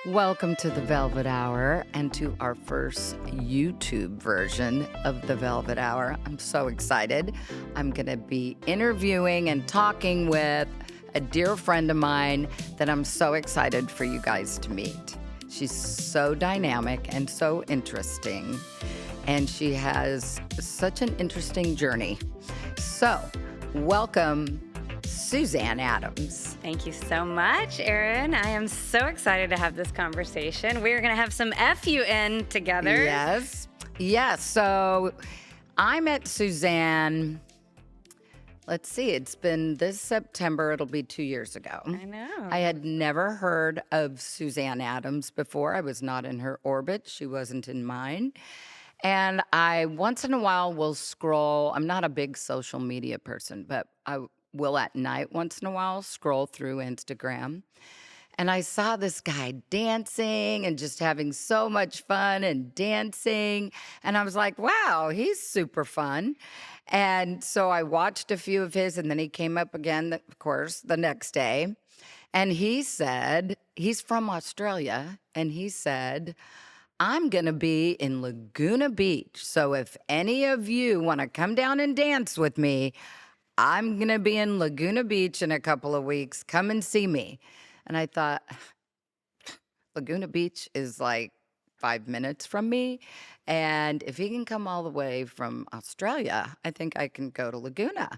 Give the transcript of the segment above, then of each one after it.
Welcome to the Velvet Hour and to our first YouTube version of the Velvet Hour. I'm so excited. I'm going to be interviewing and talking with a dear friend of mine that I'm so excited for you guys to meet. She's so dynamic and so interesting, and she has such an interesting journey. So, welcome, Suzanne Adams. Thank you so much, Erin. I am so excited to have this conversation. We're going to have some FUN together. Yes. Yes. So I met Suzanne, let's see, it's been this September, it'll be 2 years ago. I know. I had never heard of Suzanne Adams before. I was not in her orbit. She wasn't in mine. And I once in a while will scroll. I'm not a big social media person, but I will at night once in a while scroll through Instagram. And I saw this guy dancing and just having so much fun and dancing. And I was like, wow, he's super fun. And so I watched a few of his, and then he came up again, of course, the next day. And he said, he's from Australia, and he said, I'm going to be in Laguna Beach. So if any of you want to come down and dance with me, I'm going to be in Laguna Beach in a couple of weeks. Come and see me. And I thought, Laguna Beach is like 5 minutes from me. And if he can come all the way from Australia, I think I can go to Laguna.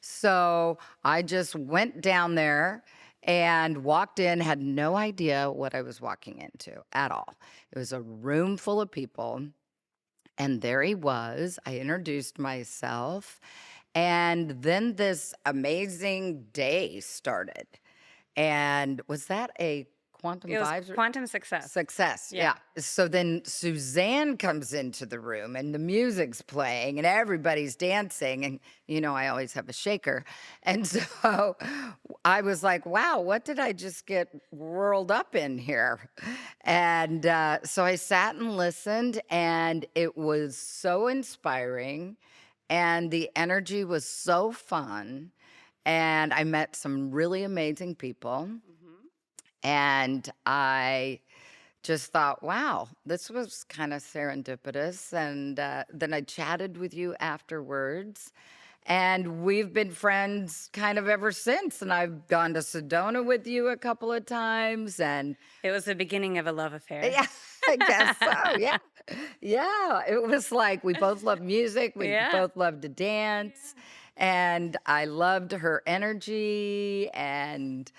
So I just went down there and walked in, had no idea what I was walking into at all. It was a room full of people. And there he was. I introduced myself. And then this amazing day started. And was that a quantum It was vibes? quantum success. Success, Yeah. yeah. So then Suzanne comes into the room and the music's playing and everybody's dancing. And, you know, I always have a shaker. And so I was like, wow, what did I just get whirled up in here? And so I sat and listened, and it was so inspiring. And the energy was so fun. And I met some really amazing people. Mhm. And I just thought, wow, this was kind of serendipitous. And then I chatted with you afterwards. And we've been friends kind of ever since. And I've gone to Sedona with you a couple of times. And It was the beginning of a love affair. yeah, I guess so. Yeah. Yeah. It was like we both love music, we Yeah. both love to dance. And I loved her energy. And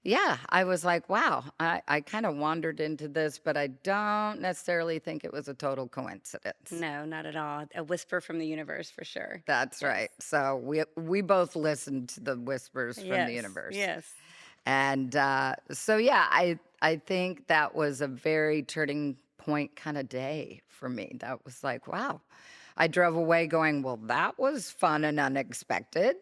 yeah, I was like, wow, I kind of wandered into this, but I don't necessarily think it was a total coincidence. No, not at all. A whisper from the universe for sure. That's Yes. right. So we both listened to the whispers from the Yes. universe. Yes. And so, yeah, I think that was a very turning point kind of day for me. That was like, wow. I drove away going, well, that was fun and unexpected.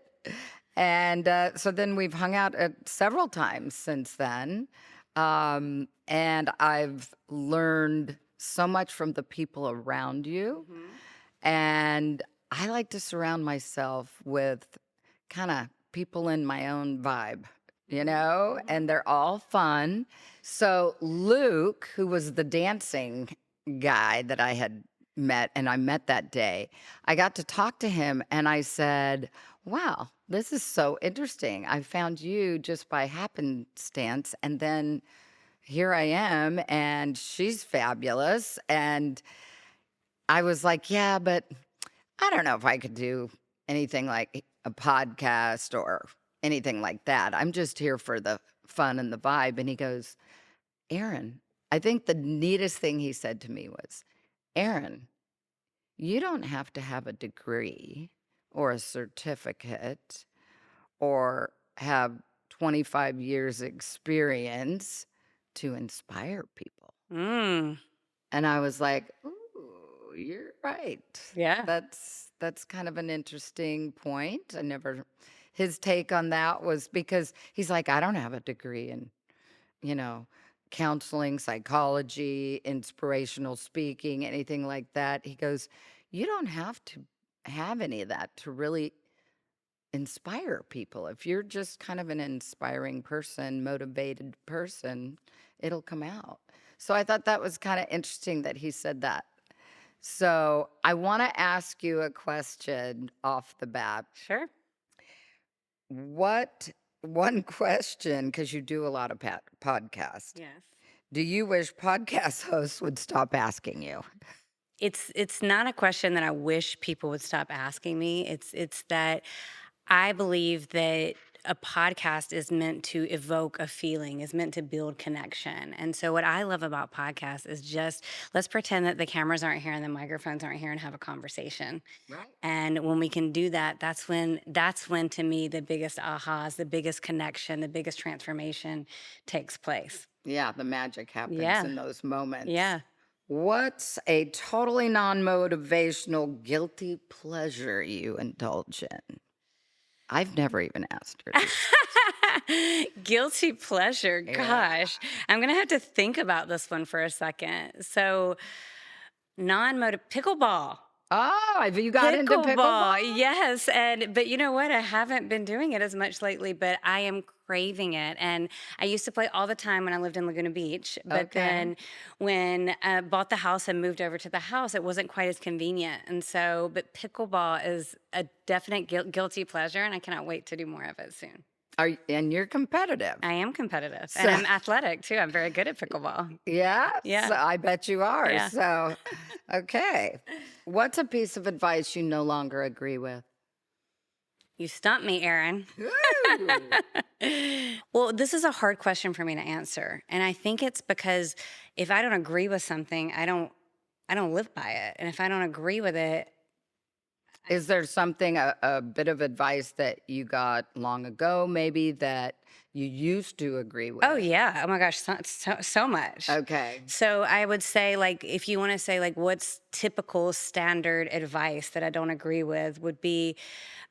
And so then we've hung out several times since then. And I've learned so much from the people around you. Mhm. And I like to surround myself with kind of people in my own vibe, you know, and they're all fun. So Luke, who was the dancing guy that I had met, and I met that day, I got to talk to him, and I said, wow, this is so interesting. I found you just by happenstance, and then here I am, and she's fabulous. And I was like, yeah, but I don't know if I could do anything like a podcast or anything like that. I'm just here for the fun and the vibe. And he goes, Erin, I think the neatest thing he said to me was, Erin, you don't have to have a degree or a certificate or have 25 years experience to inspire people. Mm. And I was like, ooh, you're right. Yeah. That's kind of an interesting point. I never his take on that was because he's like, I don't have a degree in, you know, counseling, psychology, inspirational speaking, anything like that. He goes, you don't have to have any of that to really inspire people. If you're just kind of an inspiring person, motivated person, it'll come out. So I thought that was kind of interesting that he said that. So I want to ask you a question off the bat. Sure. What one question, because you do a lot of podcasts, Yes. do you wish podcast hosts would stop asking you? It's not a question that I wish people would stop asking me. It's that I believe that a podcast is meant to evoke a feeling, is meant to build connection. And so what I love about podcasts is just let's pretend that the cameras aren't here and the microphones aren't here and have a conversation. Right. And when we can do that, that's when to me the biggest ahas, the biggest connection, the biggest transformation takes place. Yeah, the magic happens Yeah. in those moments. Yeah. What's a totally non motivational guilty pleasure you indulge in? I've never even asked her this. Guilty pleasure. Yeah. Gosh, I'm gonna have to think about this one for a second. So, non-motive pickleball. Oh, have you got into pickleball? Yes, and but you know what? I haven't been doing it as much lately, but I am craving it. And I used to play all the time when I lived in Laguna Beach, but Okay. then when I bought the house and moved over to the house, it wasn't quite as convenient. And so, but pickleball is a definite guilty pleasure, and I cannot wait to do more of it soon. And you're competitive. I am competitive, So- and I'm athletic too. I'm very good at pickleball. Yeah? Yeah. So I bet you are. Yeah. So, okay. What's a piece of advice you no longer agree with? You stumped me, Erin. Well, this is a hard question for me to answer, and I think it's because if I don't agree with something, I don't live by it, and if I don't agree with it, Is there something, a bit of advice that you got long ago, maybe that you used to agree with? oh yeah, oh my gosh, so much. Okay. So I would say, like, if you want to say, like, what's typical standard advice that I don't agree with would be,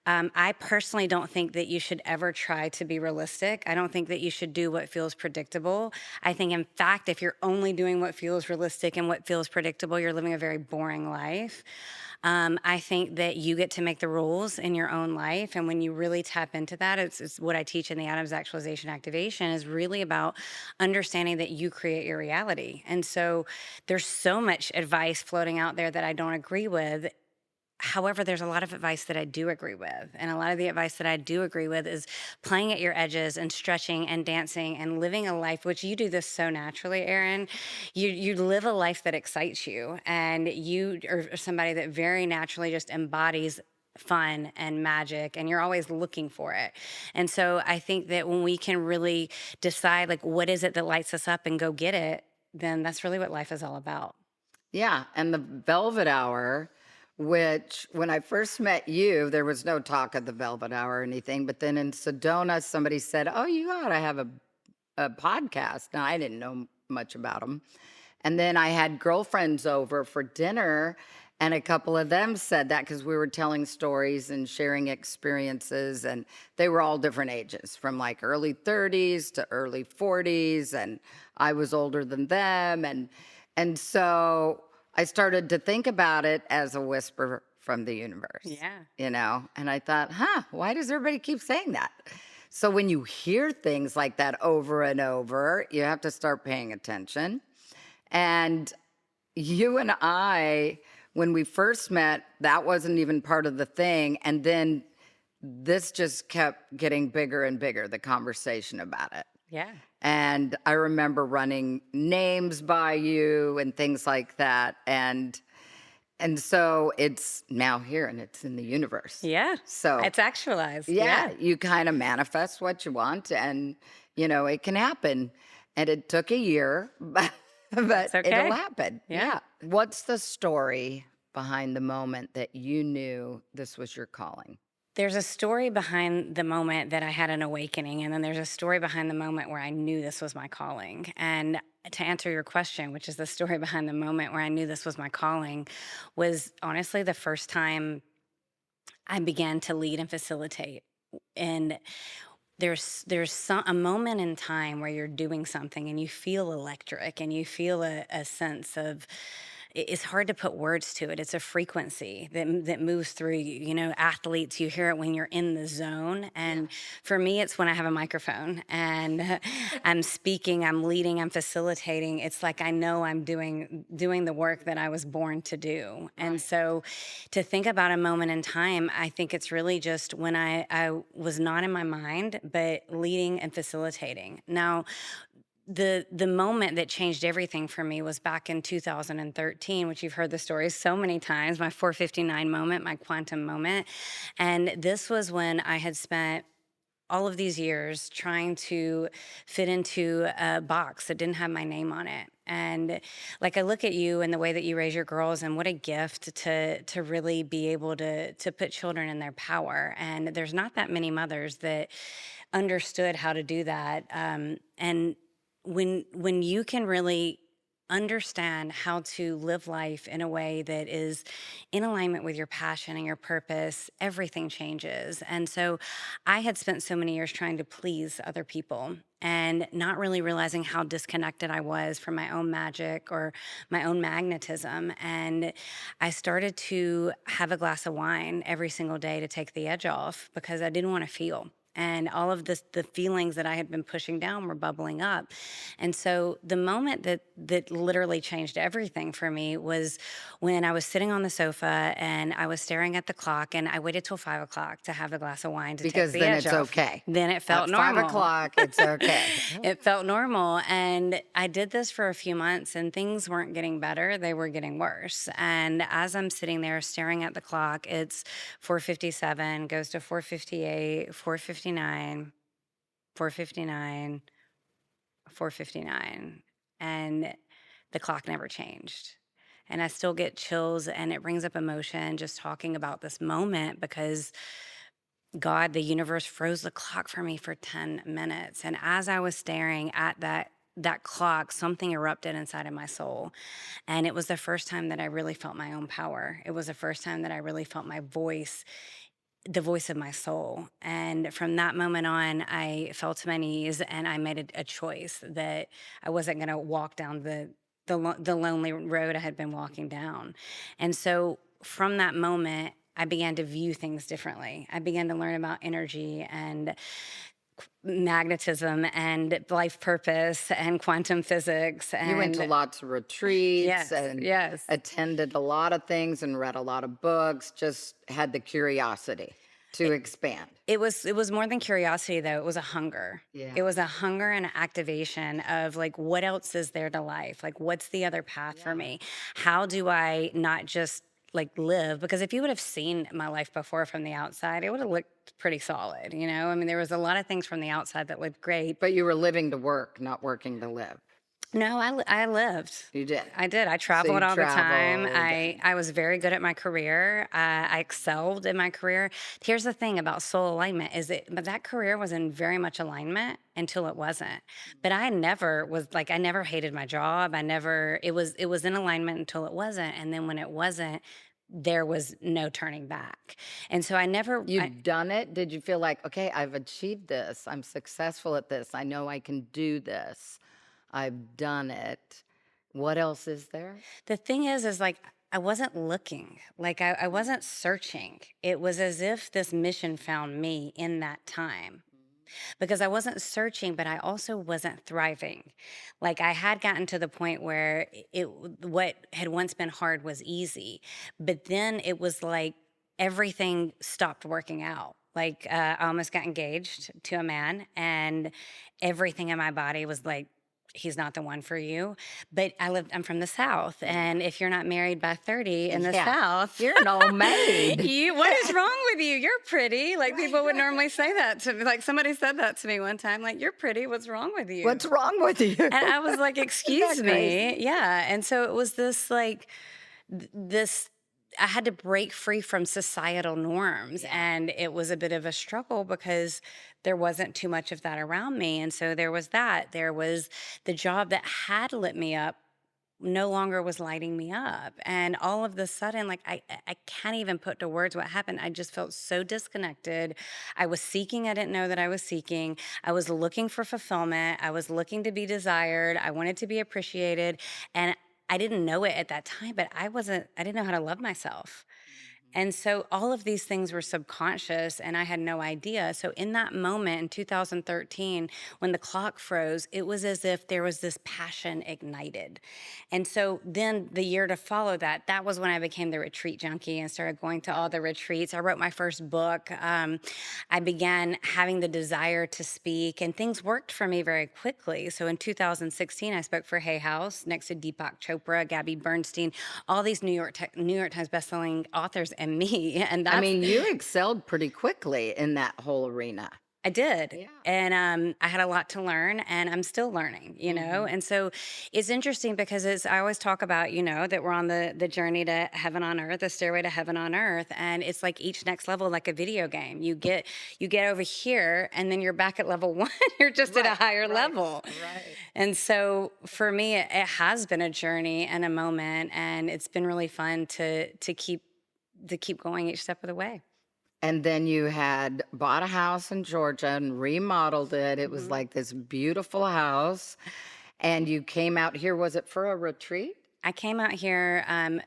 I personally don't think that you should ever try to be realistic. I don't think that you should do what feels predictable. I think, in fact, if you're only doing what feels realistic and what feels predictable, you're living a very boring life. I think that you get to make the rules in your own life. And when you really tap into that, it's what I teach in the Adams Actualization Activation is really about understanding that you create your reality. And so there's so much advice floating out there that I don't agree with. However, there's a lot of advice that I do agree with. And a lot of the advice that I do agree with is playing at your edges and stretching and dancing and living a life, which you do this so naturally, Erin. You live a life that excites you, and you are somebody that very naturally just embodies fun and magic, and you're always looking for it. And so I think that when we can really decide, like, what is it that lights us up and go get it, then that's really what life is all about. Yeah. And the Velvet Hour, which when I first met you, there was no talk of the Velvet Hour or anything. But then in Sedona, somebody said, "Oh, you ought to have a podcast." Now, I didn't know much about them. And then I had girlfriends over for dinner, and a couple of them said that because we were telling stories and sharing experiences, and they were all different ages, from like early 30s to early 40s, and I was older than them, and so I started to think about it as a whisper from the universe. Yeah. And I thought, why does everybody keep saying that? So when you hear things like that over and over, you have to start paying attention. And you and I, when we first met, that wasn't even part of the thing. And then this just kept getting bigger and bigger, the conversation about it. Yeah. And I remember running names by you and things like that. And so it's now here and it's in the universe. Yeah. So It's actualized. yeah, you kind of manifest what you want, and it can happen. And it took a year, but okay. it'll happen. Yeah. What's the story behind the moment that you knew this was your calling? There's a story behind the moment that I had an awakening, and then there's a story behind the moment where I knew this was my calling. And to answer your question, which is the story behind the moment where I knew this was my calling, was honestly the first time I began to lead and facilitate. And there's a moment in time where you're doing something and you feel electric and you feel a sense of it's hard to put words to it. It's a frequency that moves through you. You know, athletes, you hear it when you're in the zone. Yeah. And for me, it's when I have a microphone and I'm speaking, I'm leading, I'm facilitating. It's like I know I'm doing the work that I was born to do. And Right. so to think about a moment in time, I think it's really just when I was not in my mind, but leading and facilitating. Now, the moment that changed everything for me was back in 2013, which you've heard the story so many times, my 459 moment, my quantum moment. And this was when I had spent all of these years trying to fit into a box that didn't have my name on it. And like I look at you and the way that you raise your girls, and what a gift to really be able to put children in their power. And there's not that many mothers that understood how to do that. And when you can really understand how to live life in a way that is in alignment with your passion and your purpose, everything changes. And so I had spent so many years trying to please other people and not really realizing how disconnected I was from my own magic or my own magnetism. And I started to have a glass of wine every single day to take the edge off because I didn't want to feel. And all of the feelings that I had been pushing down were bubbling up. And so the moment that literally changed everything for me was when I was sitting on the sofa and I was staring at the clock, and I waited till 5 o'clock to have a glass of wine to take Because the then edge it's off. okay. Then it felt At 5 normal. o'clock, it's okay. It felt normal. And I did this for a few months, and things weren't getting better. They were getting worse. And as I'm sitting there staring at the clock, it's 4:57, goes to 4:58, 4:59, 4:59, 4:59. And the clock never changed. And I still get chills, and it brings up emotion just talking about this moment, because God, the universe froze the clock for me for 10 minutes. And as I was staring at that clock, something erupted inside of my soul. And it was the first time that I really felt my own power. It was the first time that I really felt my voice, the voice of my soul. And from that moment on, I fell to my knees and I made a choice that I wasn't going to walk down the lonely road I had been walking down. And so from that moment, I began to view things differently. I began to learn about energy and magnetism and life purpose and quantum physics. You went to And lots of retreats yes, and yes. attended a lot of things and read a lot of books, just had the curiosity to expand. It was more than curiosity, though. It was a hunger. Yeah. It was a hunger and an activation of like, what else is there to life? Like, what's the other path for Yeah. me? How do I not just like live? Because if you would have seen my life before from the outside, it would have looked pretty solid. You know, I mean, there was a lot of things from the outside that looked great. But you were living to work, not working to live. No, I lived. You did. I did. I So you traveled all the time. traveled. I was very good at my career. I excelled in my career. Here's the thing about soul alignment is but that career was in very much alignment until it wasn't. But I never was like, I never hated my job. It was in alignment until it wasn't. And then when it wasn't, there was no turning back. And so You've done it. Did you feel like, okay, I've achieved this. I'm successful at this. I know I can do this. I've done it. What else is there? the thing is like, I wasn't looking, like I wasn't searching. It was as if this mission found me in that time, because I wasn't searching, but I also wasn't thriving. Like I had gotten to the point where what had once been hard was easy, but then it was like everything stopped working out. Like I almost got engaged to a man, and everything in my body was like, he's not the one for you. But I'm from the South. And if you're not married by 30 in the Yeah. South, You're an old maid. what is wrong with you? You're pretty. Like people would normally say that to me. Like somebody said that to me one time, like, you're pretty. What's wrong with you? What's wrong with you? And I was like, excuse that me. crazy? Yeah. And so it was this like, this, I had to break free from societal norms. Yeah. And it was a bit of a struggle because there wasn't too much of that around me. And so there was that. There was the job that had lit me up no longer was lighting me up. And all of the sudden, like I can't even put to words what happened. I just felt so disconnected. I was seeking, I didn't know that I was seeking. I was looking for fulfillment. I was looking to be desired. I wanted to be appreciated. And I didn't know it at that time, but I didn't know how to love myself. And so all of these things were subconscious and I had no idea. So in that moment in 2013, when the clock froze, it was as if there was this passion ignited. And so then the year to follow that, that was when I became the retreat junkie and started going to all the retreats. I wrote my first book. I began having the desire to speak, and things worked for me very quickly. So in 2016, I spoke for Hay House next to Deepak Chopra, Gabby Bernstein, all these New York Times bestselling authors and me. And I that's mean, you excelled pretty quickly in that whole arena. I did. Yeah. And I had a lot to learn and I'm still learning, you know? Mhm. And so it's interesting because I always talk about, you know, that we're on the journey to heaven on earth, the stairway to heaven on earth. And it's like each next level, like a video game. You get over here and then you're back at level one. You're just at a Right, higher right, level. right. And so for me, it has been a journey and a moment. And it's been really fun to keep going each step of the way. And then you had bought a house in Georgia and remodeled it. It was Mhm. like this beautiful house. And you came out here, was it for a retreat? I came out here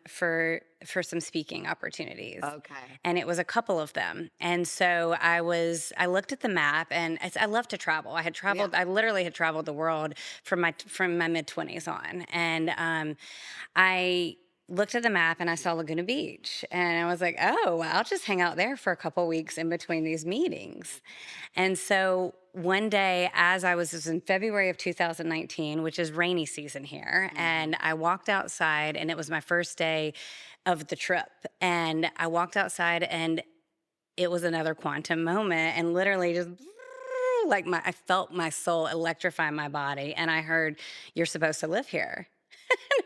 for some speaking opportunities, Okay. and it was a couple of them. And so I looked at the map, and I love to travel. Yeah. I literally had traveled the world from my mid-20s on, and I looked at the map and I saw Laguna Beach, and I was like, oh, well, I'll just hang out there for a couple weeks in between these meetings. And so one day, this was in February of 2019, which is rainy season here, Mhm. and I walked outside, and it was my first day of the trip. And I walked outside, and it was another quantum moment, and literally just like I felt my soul electrify my body, and I heard, "You're supposed to live here."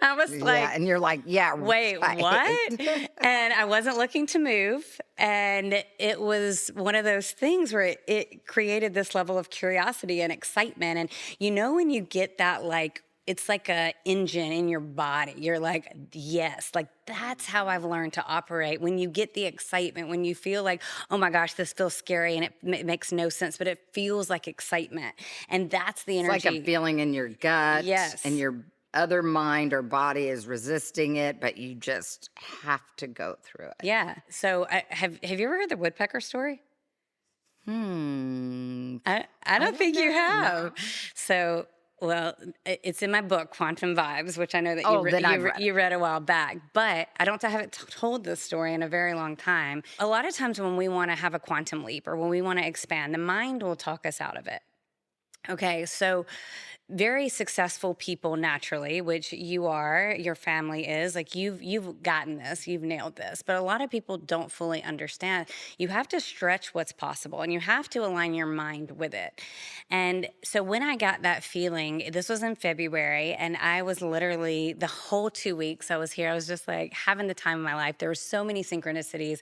And I was Yeah. like, And you're like, yeah, wait, right. what? And I wasn't looking to move. And it was one of those things where it created this level of curiosity and excitement. And you know, when you get that, like, it's like a engine in your body. You're like, yes, like that's how I've learned to operate. When you get the excitement, when you feel like, oh my gosh, this feels scary and it makes no sense, but it feels like excitement. And that's the It's like a energy. feeling in your gut and Yes. your other mind or body is resisting it, but you just have to go through it. Yeah. So have you ever heard the woodpecker story? Hmm. I I don't don't think you know. No. have. So, well, it's in my book, Quantum Vibes, which I know that Oh, then I've read it. you read a while back. But I haven't told this story in a very long time. A lot of times when we want to have a quantum leap or when we want to expand, the mind will talk us out of it. Okay, so very successful people naturally, which you are, your family is, like you've gotten this, you've nailed this. But a lot of people don't fully understand. You have to stretch what's possible and you have to align your mind with it. And so when I got that feeling, this was in February, and I was literally the whole 2 weeks I was here, I was just like having the time of my life. There were so many synchronicities.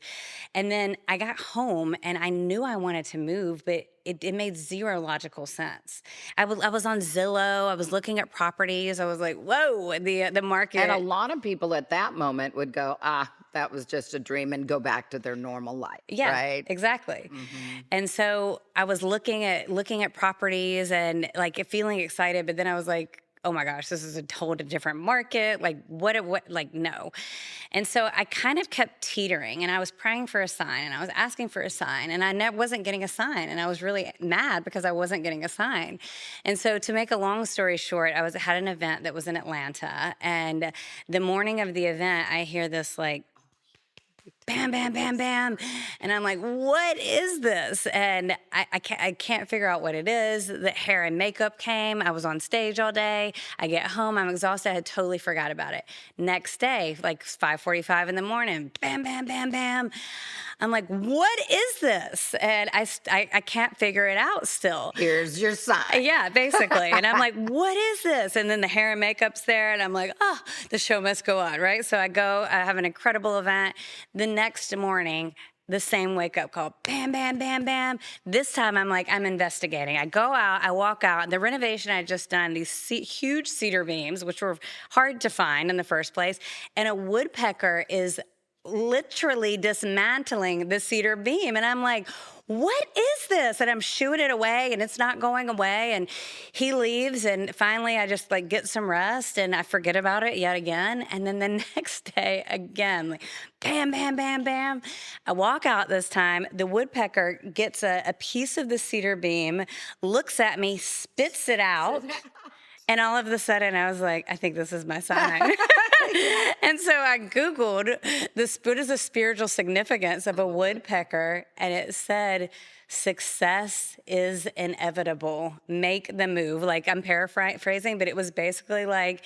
And then I got home and I knew I wanted to move, but it made zero logical sense. I was on Zillow. I was looking at properties. I was like, "Whoa!" The And a market. lot of people at that moment would go, ah, that was just a dream and go back to their normal life, Yeah, right? exactly. Hmm. And so I was looking at properties and like feeling excited, but then I was like, "Oh my gosh, this is a totally different market. Like what like no." And so I kind of kept teetering, and I was praying for a sign and I was asking for a sign, and wasn't getting a sign, and I was really mad because I wasn't getting a sign. And so to make a long story short, had an event that was in Atlanta, and the morning of the event I hear this like bam, bam, bam, bam. And I'm like, what is this? And I can't figure out what it is. The hair and makeup came. I was on stage all day. I get home. I'm exhausted. I had totally forgot about it. Next day, like 5:45 in the morning, bam, bam, bam, bam. I'm like, what is this? And I can't figure it out still. Here's your sign. Yeah, basically. And I'm like, what is this? And then the hair and makeup's there. And I'm like, oh, the show must go on, right? So I have an incredible event. The next morning, the same wake up call, bam, bam, bam, bam. This time I'm like, I'm investigating. I go out, I walk out. The renovation I had just done, these huge cedar beams, which were hard to find in the first place. And a woodpecker is literally dismantling the cedar beam. And I'm like, what is this? And I'm shooing it away and it's not going away. And he leaves. And finally, I just like get some rest and I forget about it yet again. And then the next day, again, like bam, bam, bam, bam. I walk out this time. The woodpecker gets a piece of the cedar beam, looks at me, spits it out. And all of a sudden, I was like, I think this is my sign. And so I Googled what is the spiritual significance of a woodpecker? And it said, success is inevitable. Make the move. Like I'm paraphrasing, but it was basically like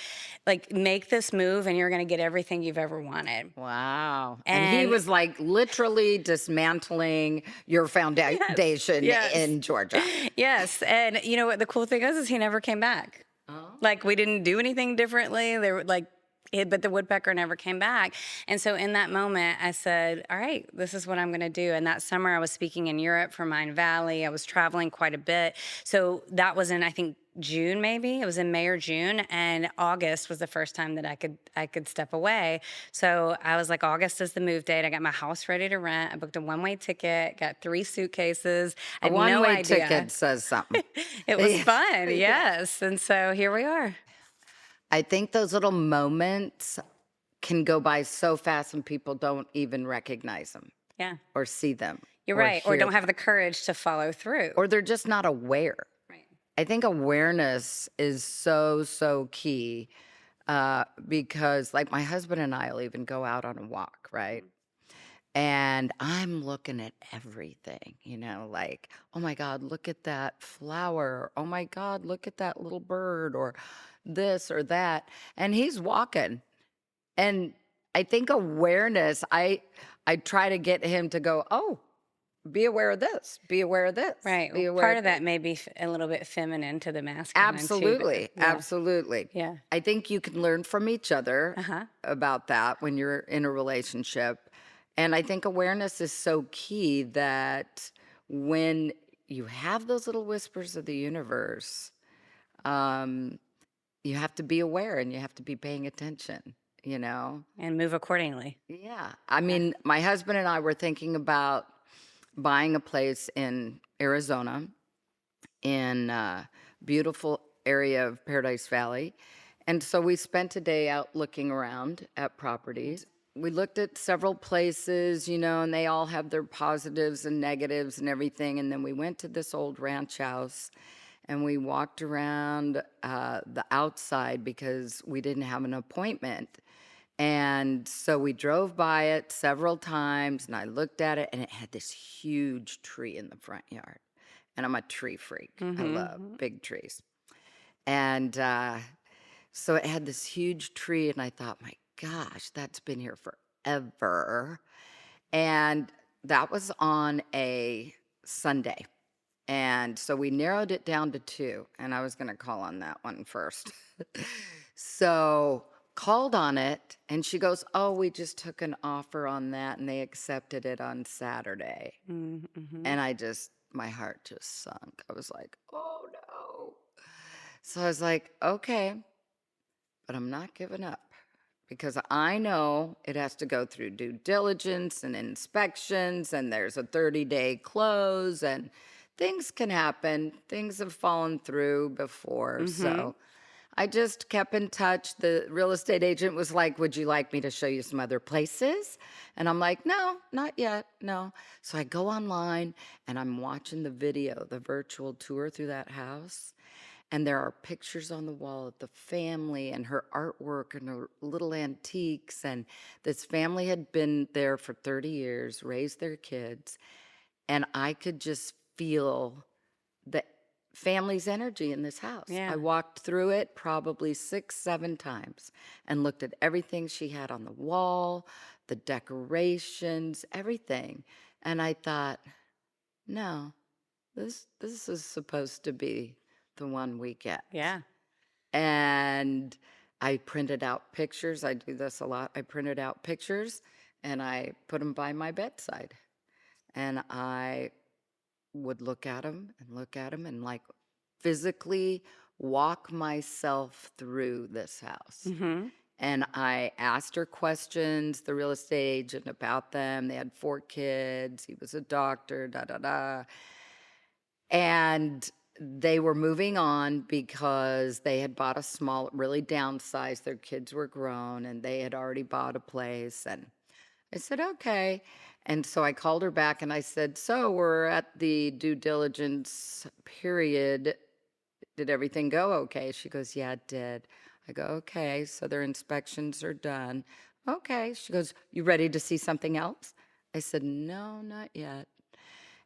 make this move and you're going to get everything you've ever wanted. Wow. And he And was like literally dismantling your foundation yes, in Georgia. yes. And you know what the cool thing is he never came back. Oh. Like we didn't do anything differently. They were like, but the woodpecker never came back. And so in that moment, I said, all right, this is what I'm going to do. And that summer I was speaking in Europe for Mind Valley. I was traveling quite a bit. So that was in, I think, June, maybe. It was in May or June. And August was the first time that I could step away. So I was like, August is the move date. I got my house ready to rent. I booked a one-way ticket, got 3 suitcases. I A had no one-way idea. ticket says something. It was fun, yes. And so here we are. I think those little moments can go by so fast and people don't even recognize them Yeah, or see them. you're or right. Or hear don't have them. the courage to follow through. Or they're just not aware. Right. I think awareness is so, so key because, like, my husband and I will even go out on a walk, right? And I'm looking at everything, like, oh my God, look at that flower. Oh my God, look at that little bird or this or that. And he's walking. And I think awareness, I try to get him to go, oh, be aware of this, be aware of this, Right. be Well, aware part of of that may be a little bit feminine to the masculine too. Absolutely, Yeah. absolutely. Yeah. I think you can learn from each other Uh-huh. about that when you're in a relationship. And I think awareness is so key that when you have those little whispers of the universe, um, you have to be aware and you have to be paying attention, you know? And move accordingly. Yeah. I mean, my husband and I were thinking about buying a place in Arizona in a beautiful area of Paradise Valley. And so we spent a day out looking around at properties. We looked at several places, and they all have their positives and negatives and everything. And then we went to this old ranch house and we walked around the outside because we didn't have an appointment. And so we drove by it several times and I looked at it and it had this huge tree in the front yard. And I'm a tree freak. I love big trees. And so it had this huge tree, and I thought, my gosh, that's been here forever. And that was on a Sunday. And so we narrowed it down to 2, and I was going to call on that one first. So called on it, and she goes, oh, we just took an offer on that, and they accepted it on Saturday. Mm-hmm. And my heart just sunk. I was like, oh no. So I was like, okay, but I'm not giving up because I know it has to go through due diligence and inspections, and there's a 30-day close, and things can happen. Things have fallen through before. So I just kept in touch. The real estate agent was like, would you like me to show you some other places? And I'm like, no, not yet, no. So I go online and I'm watching the video, the virtual tour through that house. And there are pictures on the wall of the family and her artwork and her little antiques. And this family had been there for 30 years, raised their kids. And I could just feel the family's energy in this house. Yeah. I walked through it probably 6, 7 times and looked at everything she had on the wall, the decorations, everything. And I thought, no, this is supposed to be the one we get. Yeah. And I printed out pictures. I do this a lot. I printed out pictures and I put them by my bedside. And I would look at them and like physically walk myself through this house. Mm-hmm. And I asked her questions, the real estate agent, about them. They had 4 kids. He was a doctor, da da da. And they were moving on because they had bought a small, really downsized. Their kids were grown and they had already bought a place. And I said, okay. And so I called her back and I said, so we're at the due diligence period. Did everything go okay? She goes, yeah, it did. I go, okay. So their inspections are done. Okay. She goes, you ready to see something else? I said, no, not yet.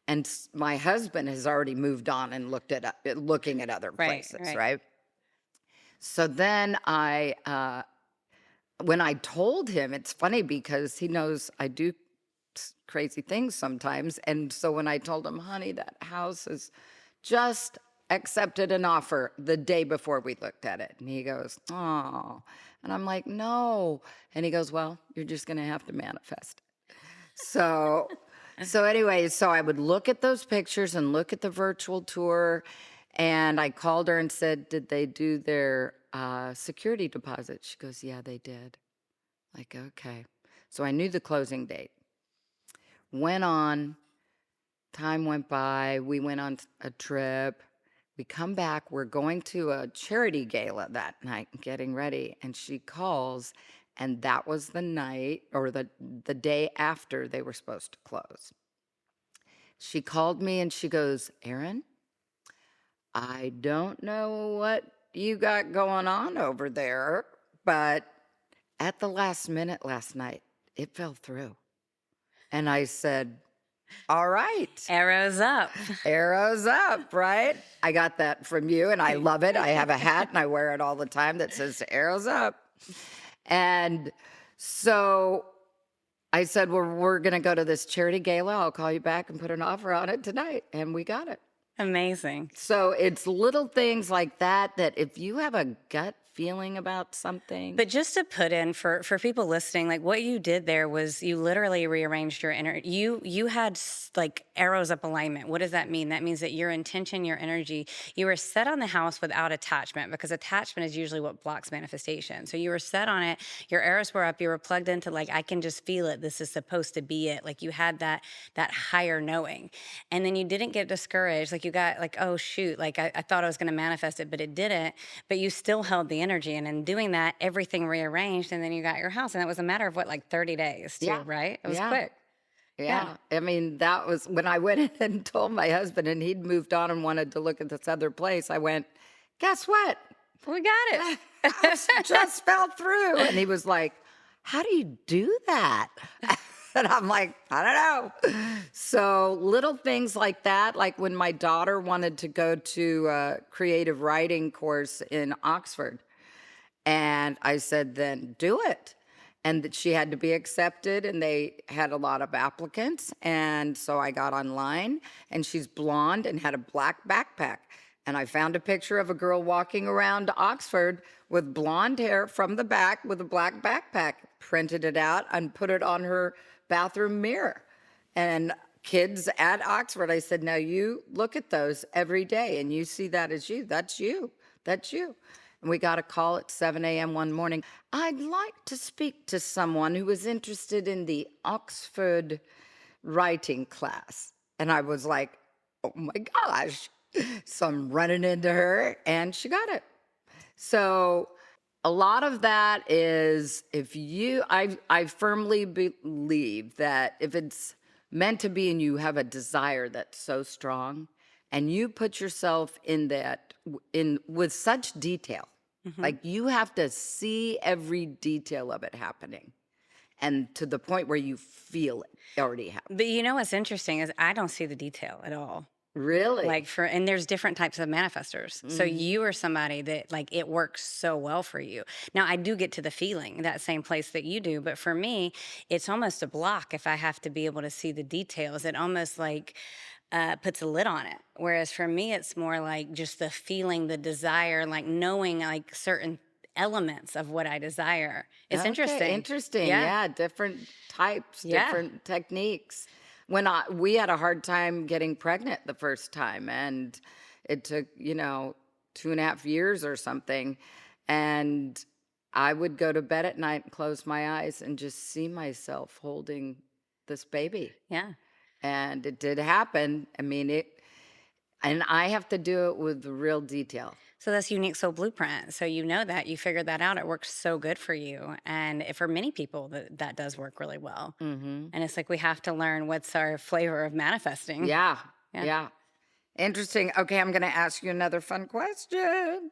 And my husband has already moved on and looking at other Right, places, right. right? So then when I told him, it's funny because he knows I do crazy things sometimes. And so when I told him, honey, that house is just accepted an offer the day before we looked at it. And he goes, oh. And I'm like, no. And he goes, well, you're just going to have to manifest. So, so anyway, so I would look at those pictures and look at the virtual tour. And I called her and said, did they do their security deposit? She goes, yeah, they did. Like, okay. So I knew the closing date. Went on, time went by. We went on a trip. We come back. We're going to a charity gala that night, getting ready. And she calls, and that was the night or the day after they were supposed to close. She called me and she goes, Erin, I don't know what you got going on over there, but at the last minute last night, it fell through. And I said, all right. Arrows up. Arrows up, right? I got that from you and I love it. I have a hat and I wear it all the time that says arrows up. And so I said, well, we're going to go to this charity gala. I'll call you back and put an offer on it tonight. And we got it. Amazing. So it's little things like that, that if you have a gut feeling about something. But just to put in for people listening, like what you did there was you literally rearranged your energy. You had like arrows up alignment. What does that mean? That means that your intention, your energy, you were set on the house without attachment, because attachment is usually what blocks manifestation. So you were set on it. Your arrows were up. You were plugged into like, I can just feel it. This is supposed to be it. Like you had that higher knowing, and then you didn't get discouraged. Like you got like, oh shoot, like I thought I was going to manifest it, but it didn't. But you still held the energy, and in doing that, everything rearranged, and then you got your house, and that was a matter of what, like 30 days too, Yeah. right? It was Yeah. quick. Yeah. I mean, that was when I went in and told my husband, and he'd moved on and wanted to look at this other place. I went, guess what? We got it. House just fell through. And he was like, how do you do that? And I'm like, I don't know. So little things like that, like when my daughter wanted to go to a creative writing course in Oxford, and I said, then do it. And that she had to be accepted, and they had a lot of applicants. And so I got online, and she's blonde and had a black backpack. And I found a picture of a girl walking around Oxford with blonde hair from the back with a black backpack, printed it out and put it on her bathroom mirror. And kids at Oxford, I said, now you look at those every day and you see that as you. That's you. That's you. And we got a call at 7 a.m. one morning. I'd like to speak to someone who is interested in the Oxford writing class. And I was like, oh my gosh. So I'm running into her, and she got it. So a lot of that is, I firmly believe that if it's meant to be and you have a desire that's so strong, and you put yourself in that with such detail, like you have to see every detail of it happening, and to the point where you feel it already happen. But you know what's interesting is I don't see the detail at all. Really? Like and there's different types of manifestors. So you are somebody that like it works so well for you. Now I do get to the feeling that same place that you do, but for me, it's almost a block if I have to be able to see the details. It almost like puts a lid on it. Whereas for me, it's more like just the feeling, the desire, like knowing like certain elements of what I desire. It's Okay, interesting. interesting. Yeah. Yeah, different types, Yeah. different techniques. We had a hard time getting pregnant the first time, and it took, 2.5 years or something. And I would go to bed at night and close my eyes and just see myself holding this baby. Yeah. And it did happen. I mean, and I have to do it with real detail. So that's unique soul blueprint. So you know that you figured that out. It works so good for you, and for many people that does work really well. Hmm. And it's like we have to learn what's our flavor of manifesting. Yeah. Yeah. Yeah. Interesting. Okay, I'm going to ask you another fun question.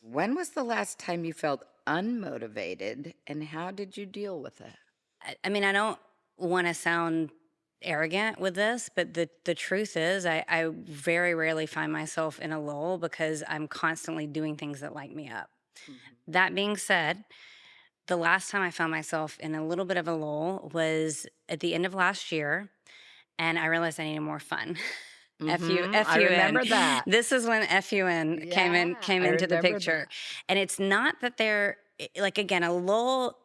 When was the last time you felt unmotivated and how did you deal with it? I mean, I don't want to sound arrogant with this, but the truth is, I very rarely find myself in a lull because I'm constantly doing things that light me up. Mhm. That being said, the last time I found myself in a little bit of a lull was at the end of last year, and I realized I needed more fun. I FUN. remember that. This is when FUN Yeah, came I into the remember picture. that. And it's not that like again, a lull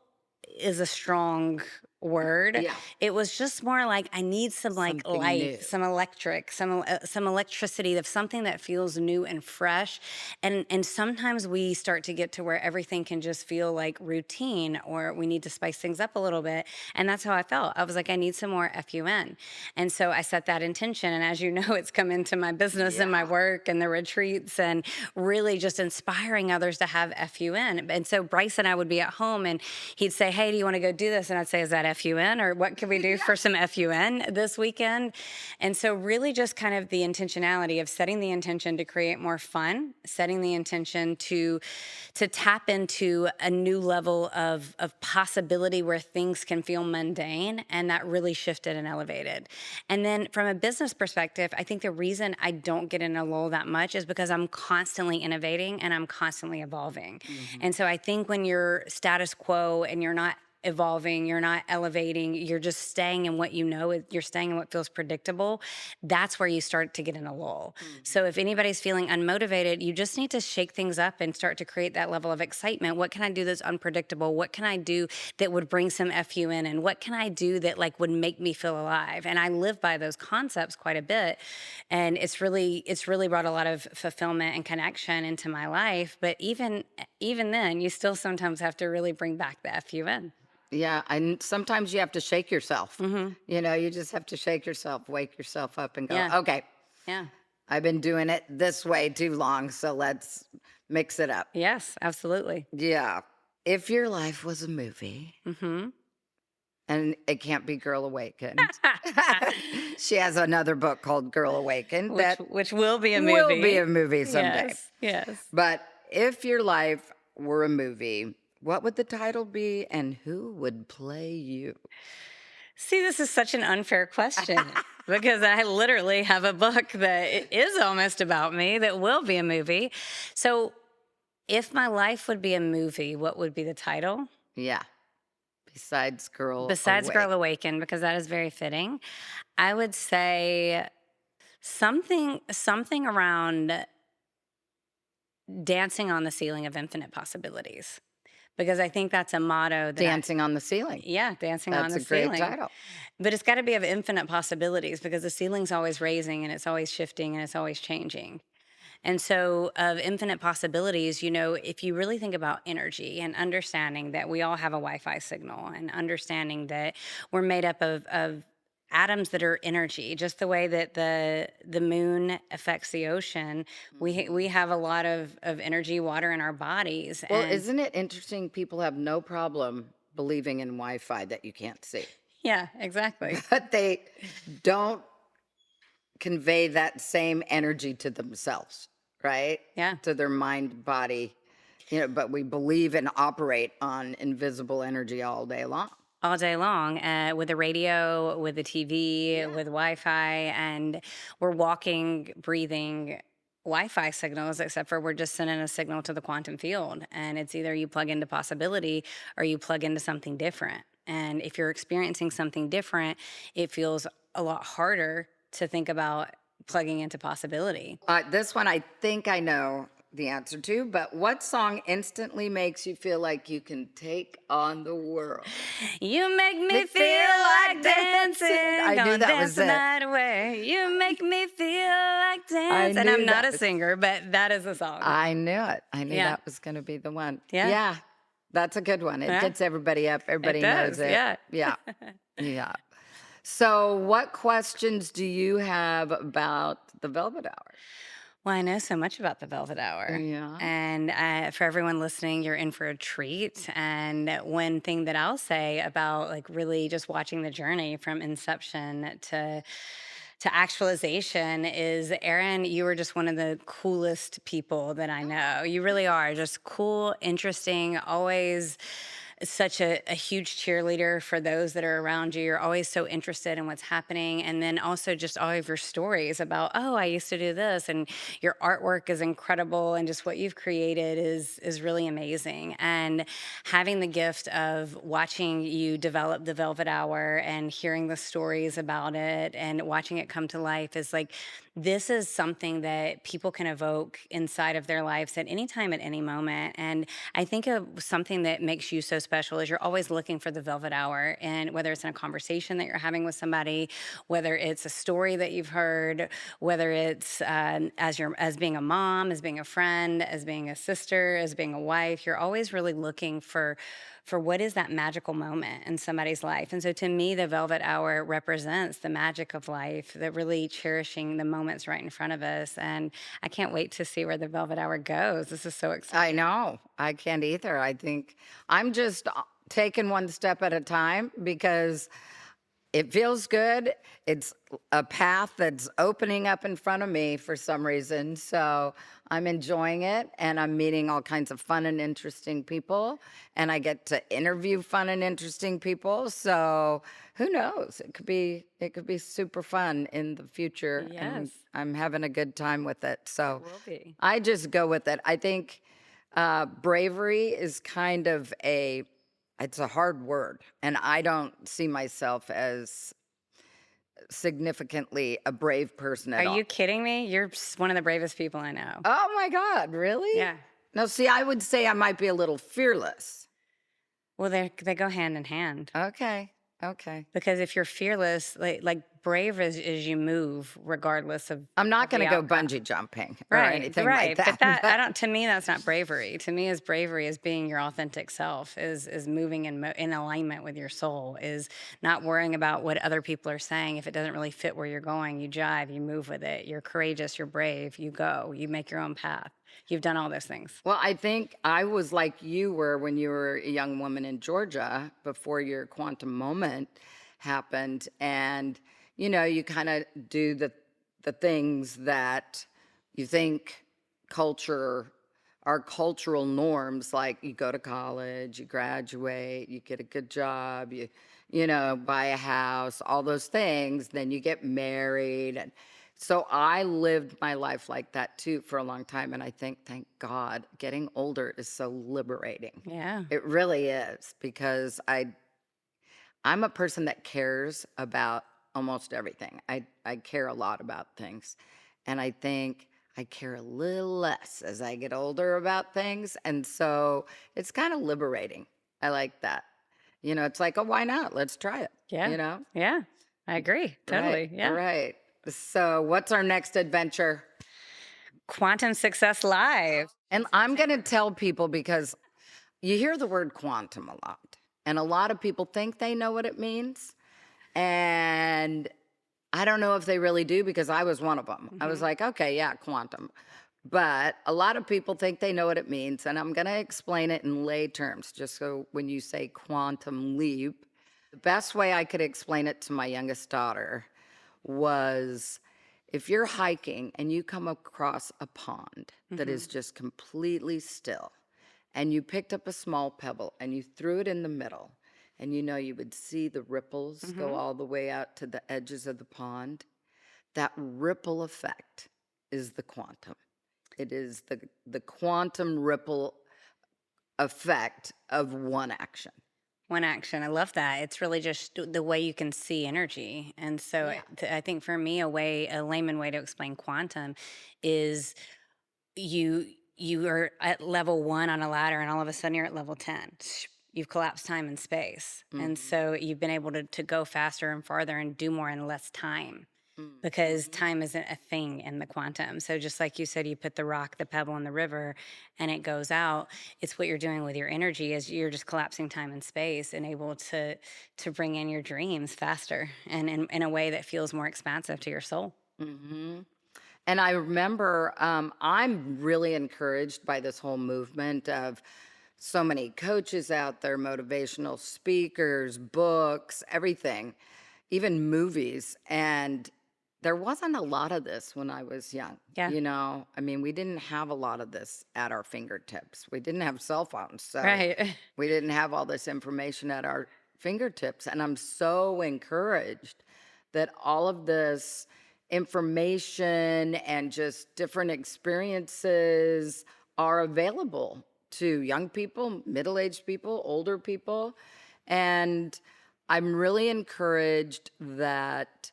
is a strong word. Yeah, It was just more like I need some like something life, new. some electric, some electricity of something that feels new and fresh. And sometimes we start to get to where everything can just feel like routine, or we need to spice things up a little bit. And that's how I felt. I was like, I need some more FUN. And so I set that intention. And as you know, it's come into my business and my Yeah. work and the retreats and really just inspiring others to have FUN. And so Bryce and I would be at home and he'd say, hey, do you want to go do this? And I'd say, is that FUN? Or what can we do for some FUN this weekend? And so really just kind of the intentionality of setting the intention to create more fun, setting the intention to tap into a new level of possibility where things can feel mundane. And that really shifted and elevated. And then from a business perspective, I think the reason I don't get in a lull that much is because I'm constantly innovating and I'm constantly evolving. Mhm. And so I think when you're status quo and you're not evolving, you're not elevating, you're just staying in what you know, you're staying in what feels predictable, that's where you start to get in a lull. So Mhm. if anybody's feeling unmotivated, you just need to shake things up and start to create that level of excitement. What can I do that's unpredictable? What can I do that would bring some FUN? And what can I do that like would make me feel alive? And I live by those concepts quite a bit. And it's really brought a lot of fulfillment and connection into my life. But even then, you still sometimes have to really bring back the FUN. Yeah, and sometimes you have to shake yourself. Hmm. You just have to shake yourself, wake yourself up and go, Yeah. okay, Yeah. I've been doing it this way too long, so let's mix it up. Yes, absolutely. Yeah. If your life was a movie, Hmm. and it can't be Girl Awakened, she has another book called Girl Awakened that Which will be a will be movie. a movie someday. Yes. Yes. But if your life were a movie, what would the title be and who would play you? See, this is such an unfair question because I literally have a book that is almost about me that will be a movie. So, if my life would be a movie, what would be the title? Yeah, besides Girl Besides Awake. Girl Awakened, because that is very fitting, I would say something around dancing on the ceiling of infinite possibilities. Because I think that's a motto that Dancing on the Ceiling. yeah, dancing on That's the a great ceiling. title. But it's got to be of infinite possibilities because the ceiling's always raising and it's always shifting and it's always changing. And so, of infinite possibilities, if you really think about energy and understanding that we all have a Wi Fi signal and understanding that we're made up of atoms that are energy, just the way that the moon affects the ocean, we Mhm. have a lot of energy, water in our bodies. Well, And isn't it interesting? People have no problem believing in Wi Fi that you can't see, yeah, exactly. but they don't convey that same energy to themselves, right? Yeah. To their mind, body, but we believe and operate on invisible energy all day long. All day long with the radio, with the TV, Yeah. with Wi-Fi, and we're walking, breathing Wi-Fi signals, except for we're just sending a signal to the quantum field. And it's either you plug into possibility or you plug into something different. And if you're experiencing something different, it feels a lot harder to think about plugging into possibility. This one I think I know the answer to, but what song instantly makes you feel like you can take on the world? You make me Me feel like dancing, I knew gonna that dance was the it. night away. You make me feel like I dance. And knew I'm not that a was. singer, but that is a song. I knew it. I knew Yeah. that was going to be the one. Yeah. Yeah. That's a good one. It Yeah, gets everybody up. it Everybody knows does. it. Yeah. Yeah. Yeah. So, what questions do you have about the Velvet Hour? Well, I know so much about the Velvet Hour. Yeah. And for everyone listening, you're in for a treat. And one thing that I'll say about like really just watching the journey from inception to actualization is, Erin, you are just one of the coolest people that I know. You really are just cool, interesting, always such a huge cheerleader for those that are around you. You're always so interested in what's happening. And then also just all of your stories about, oh, I used to do this. And your artwork is incredible. And just what you've created is really amazing. And having the gift of watching you develop the Velvet Hour and hearing the stories about it and watching it come to life is like, this is something that people can evoke inside of their lives at any time, at any moment. And I think of something that makes you so special is you're always looking for the Velvet Hour. And whether it's in a conversation that you're having with somebody, whether it's a story that you've heard, whether it's as being a mom, as being a friend, as being a sister, as being a wife, you're always really looking for what is that magical moment in somebody's life. And so to me, the Velvet Hour represents the magic of life, that really cherishing the moments right in front of us. And I can't wait to see where the Velvet Hour goes. This is so I exciting. know. I can't either. I think I'm just taking one step at a time because it feels good. It's a path that's opening up in front of me for some reason. So I'm enjoying it and I'm meeting all kinds of fun and interesting people. And I get to interview fun and interesting people. So who knows? It could be super fun in the future. And Yes, I'm having a good time with it. it So will be. I just go with it. I think bravery is kind of it's a hard word, and I don't see myself as significantly a brave person Are at all. you kidding me? You're one of the bravest people I know. Oh my God, really? Yeah. No, see, I would say I might be a little fearless. Well, they go hand in hand. Okay, okay. Because if you're fearless, like brave is you move regardless I'm not of going the to go outcome. bungee jumping or Right, anything like right. But that. that I But don't. To me, that's not bravery. To me, is bravery is being your authentic self. Is moving in alignment with your soul. Is not worrying about what other people are saying. If it doesn't really fit where you're going, you jive. You move with it. You're courageous. You're brave. You go. You make your own path. You've done all those things. well, I think I was like you were when you were a young woman in Georgia before your quantum moment happened. And, you kind of do the things that you think culture, our cultural norms, like you go to college, you graduate, you get a good job, you buy a house, all those things, then you get married. And so I lived my life like that too for a long time. And I think, thank God, getting older is so liberating. Yeah. It really is because I'm a person that cares about almost everything. I care a lot about things. And I think I care a little less as I get older about things. And so it's kind of liberating. I like that. It's like, oh, why not? Let's try it, Yeah. you know? Yeah. I agree. Right, Totally. Yeah. right. So what's our next adventure? Quantum Success Live. And I'm going to tell people because you hear the word quantum a lot, and a lot of people think they know what it means. And I don't know if they really do because I was one of them. I was Hmm. like, okay, yeah, quantum. But a lot of people think they know what it means. And I'm going to explain it in lay terms, just so when you say quantum leap, the best way I could explain it to my youngest daughter was if you're hiking and you come across a pond that Hmm. is just completely still, and you picked up a small pebble and you threw it in the middle, and you would see the ripples go Hmm. all the way out to the edges of the pond. That ripple effect is the quantum. It is the quantum ripple effect of one action. One action. I love that. It's really just the way you can see energy. And so Yeah. I think for me, a layman way to explain quantum is you you are at level one on a ladder and all of a sudden you're at level 10. You've collapsed time and space. And Hmm. so you've been able to go faster and farther and do more in less time. because Mhm. time isn't a thing in the quantum. So just like you said, you put the rock, the pebble in the river and it goes out. It's what you're doing with your energy is you're just collapsing time and space and able to bring in your dreams faster and in a way that feels more expansive to your soul. Mhm. And I remember, I'm really encouraged by this whole movement of so many coaches out there, motivational speakers, books, everything, even movies. And there wasn't a lot of this when I was young. Yeah. I mean, we didn't have a lot of this at our fingertips. We didn't have cell phones. So Right. we didn't have all this information at our fingertips. And I'm so encouraged that all of this information and just different experiences are available to young people, middle aged people, older people. And I'm really encouraged that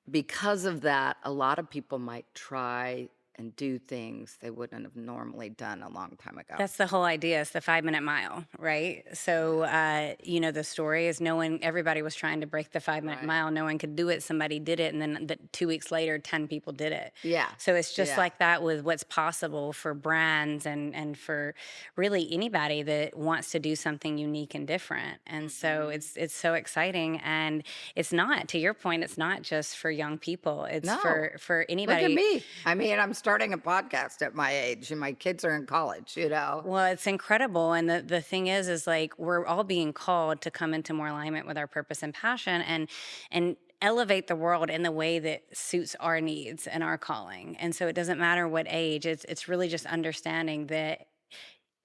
because of that, a lot of people might try and do things they wouldn't have normally done a long time ago. That's the whole idea. It's the 5 minute mile, right? So, the story is everybody was trying to break the 5 minute Right. mile. No one could do it. Somebody did it. And then 2 weeks later, 10 people did it. Yeah. So it's just Yeah. like that with what's possible for brands and for really anybody that wants to do something unique and different. And so Mhm. it's so exciting. And it's not, to your point, it's not just for young people. It's No. for Look at anybody. me. I mean, I'm starting a podcast at my age, and my kids are in college. Well, it's incredible. And the thing is like we're all being called to come into more alignment with our purpose and passion and elevate the world in the way that suits our needs and our calling. And so it doesn't matter what age. It's really just understanding that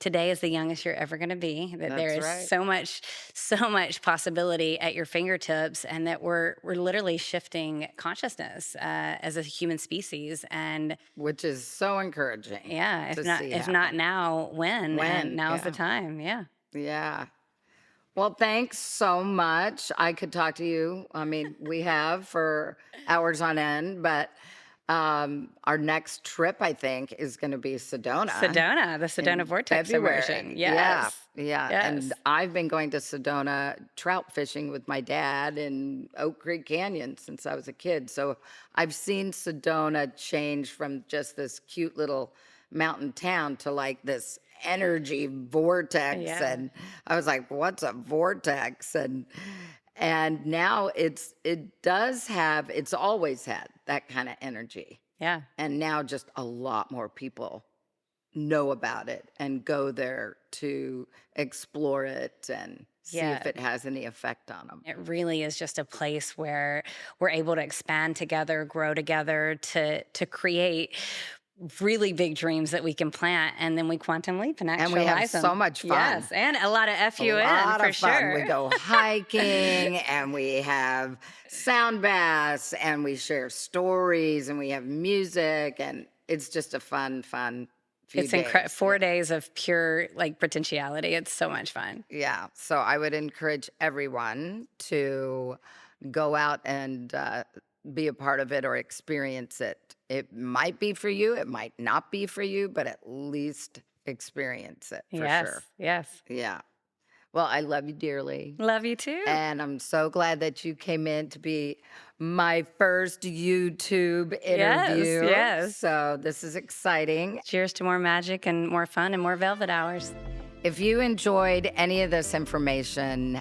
today is the youngest you're ever going to be, that there That's is right. so much possibility at your fingertips, and that we're literally shifting consciousness as a human species. And Which is so encouraging yeah, to if not see if not happen. now, when? And When? now's the Yeah. time. Yeah. Yeah. Well, thanks so much. I could talk to you. I mean, we have for hours on end, but our next trip, I think, is going to be Sedona Sedona, the Sedona in vortex February. immersion. Yeah. Yes. Yeah. And Yes. I've been going to Sedona trout fishing with my dad in Oak Creek Canyon since I was a kid. So I've seen Sedona change from just this cute little mountain town to like this energy vortex. Yeah. And I was like, what's a vortex? And now it's always had that kind of energy. Yeah. And now just a lot more people know about it and go there to explore it and see Yeah. if it has any effect on them. It really is just a place where we're able to expand together, grow together to create really big dreams that we can plant, and then we quantum leap and And we have actualize so them. much fun. Yes. And a lot of A FUN lot for of fun. We sure. go hiking and we have sound baths and we share stories and we have music, and it's just a fun few It's incredible. days. 4 days of pure like potentiality. It's so much fun. Yeah. So I would encourage everyone to go out and be a part of it or experience it. It might be for you, it might not be for you, but at least experience it for Yes. sure. Yes. Yeah. Well, I love you dearly. Love you too. And I'm so glad that you came in to be my first YouTube Yes. interview. Yes. So this is exciting. Cheers to more magic and more fun and more velvet hours. If you enjoyed any of this information,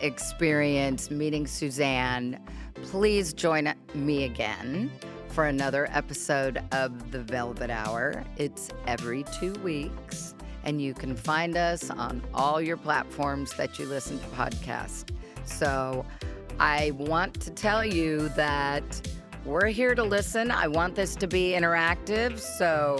experience meeting Suzanne, please join me again for another episode of The Velvet Hour. It's every 2 weeks, and you can find us on all your platforms that you listen to podcasts. So I want to tell you that we're here to listen. I want this to be interactive, so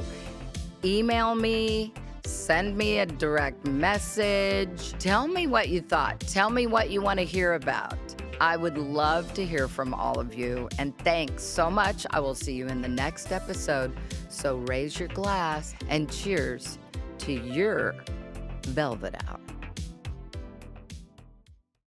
email me, send me a direct message. Tell me what you thought. Tell me what you want to hear about. I would love to hear from all of you. And thanks so much. I will see you in the next episode. So raise your glass and cheers to your Velvet Hour.